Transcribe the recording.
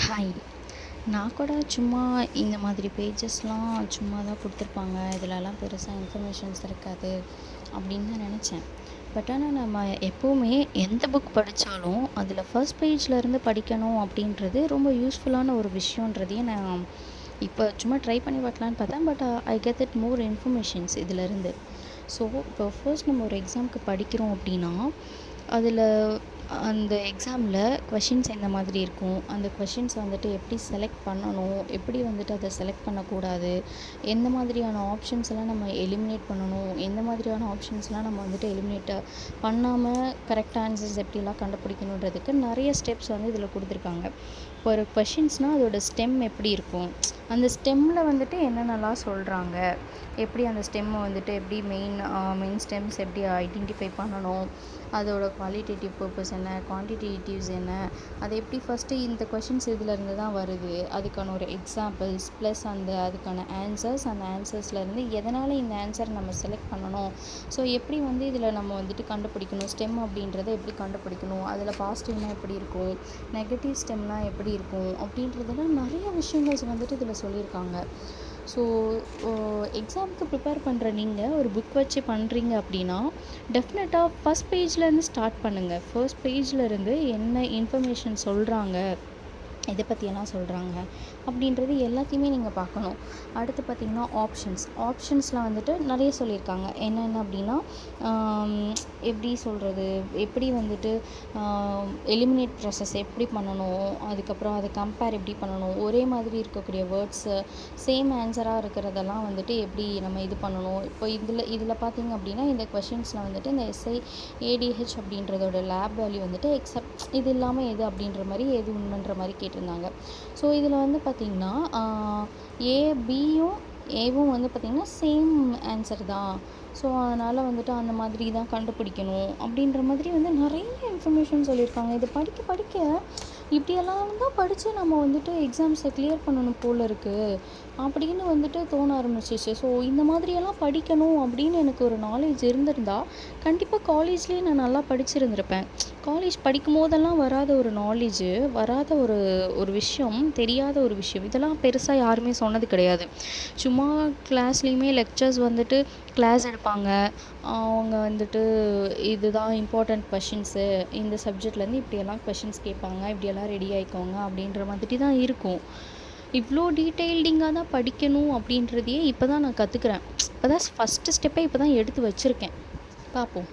Hi. நான் கூட சும்மா இந்த மாதிரி பேஜஸ்லாம் சும்மா தான் கொடுத்துருப்பாங்க. இதிலலாம் பெருசா இன்ஃபர்மேஷன்ஸ் இருக்காது அப்படின்னு தான் நினச்சேன். பட் ஆனால் நம்ம எப்போவுமே எந்த புக் படித்தாலும் அதில் ஃபர்ஸ்ட் பேஜ்லேருந்து படிக்கணும் அப்படின்றது ரொம்ப யூஸ்ஃபுல்லான ஒரு விஷயன்றதையும் நான் இப்போ சும்மா ட்ரை பண்ணி பார்க்கலான்னு பார்த்தேன். But I get it more informations இதிலேருந்து. ஸோ இப்போ ஃபர்ஸ்ட் நம்ம ஒரு எக்ஸாமுக்கு படிக்கிறோம் அப்படின்னா அதில் அந்த எக்ஸாமில் கொஷின்ஸ் எந்த மாதிரி இருக்கும், அந்த கொஷின்ஸ் வந்துட்டு எப்படி செலக்ட் பண்ணணும், எப்படி வந்துட்டு அதை செலக்ட் பண்ணக்கூடாது, எந்த மாதிரியான ஆப்ஷன்ஸ் எல்லாம் நம்ம எலிமினேட் பண்ணணும், எந்த மாதிரியான ஆப்ஷன்ஸ்லாம் நம்ம வந்துட்டு எலிமினேட் பண்ணாமல் கரெக்ட் ஆன்சர்ஸ் எப்படிலாம் கண்டுபிடிக்கணுன்றதுக்கு நிறைய ஸ்டெப்ஸ் வந்து இதில் கொடுத்துருக்காங்க. இப்போ ஒரு கொஷின்ஸ்னால் அதோட ஸ்டெம் எப்படி இருக்கும், அந்த ஸ்டெம்மில் வந்துட்டு என்னென்னலாம் சொல்கிறாங்க, எப்படி அந்த ஸ்டெம்மை வந்துட்டு எப்படி மெயின் ஸ்டெம்ஸ் எப்படி ஐடென்டிஃபை பண்ணணும், அதோட குவாலிட்டேட்டிவ் பர்பஸ் என்ன, குவான்டிடேட்டிவ்ஸ் என்ன, அது எப்படி ஃபஸ்ட்டு இந்த கொஷின்ஸ் இதிலேருந்து தான் வருது, அதுக்கான ஒரு எக்ஸாம்பிள்ஸ் ப்ளஸ் அதுக்கான ஆன்சர்ஸ், அந்த ஆன்சர்ஸ்லேருந்து எதனால் இந்த ஆன்சர் நம்ம செலக்ட் பண்ணணும், ஸோ எப்படி வந்து இதில் நம்ம வந்துட்டு கண்டுபிடிக்கணும், ஸ்டெம் அப்படின்றத எப்படி கண்டுபிடிக்கணும், அதில் பாசிட்டிவ்னா எப்படி இருக்கும், நெகட்டிவ் ஸ்டெம்னா எப்படி இருக்கும் அப்படின்றதெல்லாம் நிறைய விஷயங்கள் வந்துட்டு இதில் சொல்லியிருக்காங்க. ஸோ எக்ஸாமுக்கு ப்ரிப்பேர் பண்ணுற நீங்கள் ஒரு புக் வச்சு பண்ணுறீங்க அப்படின்னா டெஃபினட்டாக ஃபஸ்ட் பேஜ்லேருந்து ஸ்டார்ட் பண்ணுங்கள். ஃபர்ஸ்ட் பேஜ்லேருந்து என்ன இன்ஃபர்மேஷன் சொல்கிறாங்க, எதை பற்றியெல்லாம் சொல்கிறாங்க அப்படின்றது எல்லாத்தையுமே நீங்கள் பார்க்கணும். அடுத்து பார்த்திங்கன்னா ஆப்ஷன்ஸில் வந்துட்டு நிறைய சொல்லியிருக்காங்க. என்னென்ன அப்படின்னா எப்படி சொல்கிறது, எப்படி வந்துட்டு எலிமினேட் ப்ராசஸ் எப்படி பண்ணணும், அதுக்கப்புறம் அதை கம்பேர் எப்படி பண்ணணும், ஒரே மாதிரி இருக்கக்கூடிய வேர்ட்ஸு சேம் ஆன்சராக இருக்கிறதெல்லாம் வந்துட்டு எப்படி நம்ம இது பண்ணணும். இப்போ இதில் பார்த்திங்க அப்படின்னா இந்த கொஷின்ஸில் வந்துட்டு இந்த எஸ்ஐ ஏடிஹெச் அப்படின்றதோட லேப் வேல்யூ வந்துட்டு எக்ஸப்ட் இது இல்லாமல் எது அப்படின்ற மாதிரி எது உண்மைன்ற மாதிரி கேட்டிருந்தாங்க. ஸோ இதில் வந்து பார்த்திங்கன்னா ஏபியும் ஏவும் வந்து பார்த்திங்கன்னா சேம் ஆன்சர் தான். ஸோ அதனால் வந்துட்டு அந்த மாதிரி தான் கண்டுபிடிக்கணும் அப்படின்ற மாதிரி வந்து நிறைய இன்ஃபர்மேஷன் சொல்லியிருக்காங்க. இது படிக்க படிக்க இப்படியெல்லாம் தான் படித்து நம்ம வந்துட்டு எக்ஸாம்ஸை கிளியர் பண்ணணும் போல் இருக்குது அப்படின்னு வந்துட்டு தோண ஆரம்பிச்சிச்சு. ஸோ இந்த மாதிரியெல்லாம் படிக்கணும் அப்படின்னு எனக்கு ஒரு நாலேஜ் இருந்திருந்தால் கண்டிப்பாக காலேஜ்லேயே நான் நல்லா படிச்சிருந்திருப்பேன். காலேஜ் படிக்கும் போதெல்லாம் வராத ஒரு நாலேஜு, வராத ஒரு விஷயம், தெரியாத ஒரு விஷயம், இதெல்லாம் பெருசாக யாருமே சொன்னது கிடையாது. சும்மா கிளாஸ்லேயுமே லெக்சர்ஸ் வந்துட்டு கிளாஸ் எடுப்பாங்க. அவங்க வந்துட்டு இதுதான் இம்பார்ட்டண்ட் கொஷின்ஸு, இந்த சப்ஜெக்ட்லேருந்து இப்படியெல்லாம் கொஷின்ஸ் கேட்பாங்க, இப்படியெல்லாம் ரெடி ஆகிக்கோங்க அப்படின்ற மாதிரி தான் இருக்கும். இவ்வளோ டீட்டெயில்டிங்காக தான் படிக்கணும் அப்படின்றதையே இப்போ தான் நான் கற்றுக்குறேன். இப்போ தான் ஃபஸ்ட்டு ஸ்டெப்பை இப்போ தான் எடுத்து வச்சுருக்கேன். பார்ப்போம்.